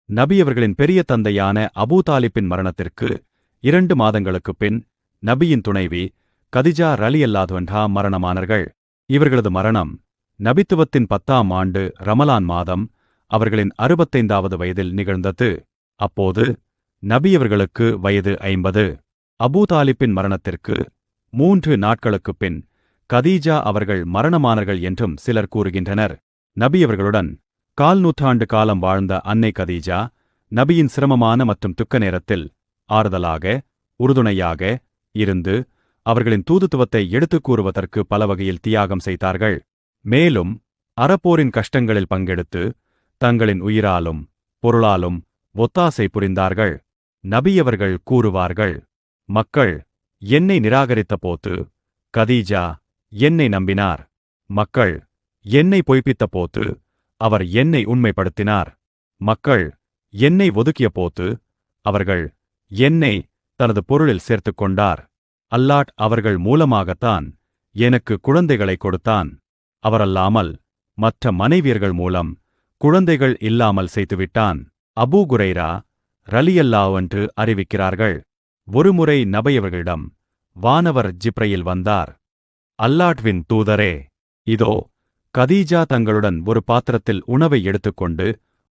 நபி அவர்களின் பெரிய தந்தையான அபூதாலிப்பின் மரணத்திற்கு 2 மாதங்களுக்குப் பின் நபியின் துணைவி கதிஜா ரலியல்லாஹு மரணமானார்கள். இவர்களது மரணம் நபித்துவத்தின் 10ஆம் ஆண்டு ரமலான் மாதம் அவர்களின் 65வது வயதில் நிகழ்ந்தது. அப்போது நபியவர்களுக்கு வயது 50. அபூதாலிப்பின் மரணத்திற்கு 3 நாட்களுக்குப் பின் கதீஜா அவர்கள் மரணமானார்கள் என்றும் சிலர் கூறுகின்றனர். நபியவர்களுடன் 1/4 நூற்றாண்டு காலம் வாழ்ந்த அன்னை கதீஜா நபியின் சிரமமான மற்றும் துக்க நேரத்தில் ஆறுதலாக உறுதுணையாக இருந்து அவர்களின் தூதுத்துவத்தை எடுத்துக் கூறுவதற்கு பல வகையில் தியாகம் செய்தார்கள். மேலும் அறப்போரின் கஷ்டங்களில் பங்கெடுத்து தங்களின் உயிராலும் பொருளாலும் ஒத்தாசை புரிந்தார்கள். நபியவர்கள் கூறுவார்கள், மக்கள் என்னை நிராகரித்த போது கதீஜா என்னை நம்பினார். மக்கள் என்னை பொய்ப்பித்த போது அவர் என்னை உண்மைப்படுத்தினார். மக்கள் என்னை ஒதுக்கிய போது அவர்கள் என்னை தனது பொருளில் சேர்த்துக் கொண்டார். அல்லாஹ் அவர்கள் மூலமாகத்தான் எனக்கு குழந்தைகளை கொடுத்தான். அவரல்லாமல் மற்ற மனைவியர்கள் மூலம் குழந்தைகள் இல்லாமல் செய்துவிட்டான். அபூ குரைரா ரலியல்லாஹு அன்ஹு அறிவிக்கிறார்கள், ஒருமுறை நபியவர்களிடம் வானவர் ஜிப்ரயில் வந்தார். அல்லாஹ்வின் தூதரே, இதோ கதீஜா தங்களுடன் ஒரு பாத்திரத்தில் உணவை எடுத்துக்கொண்டு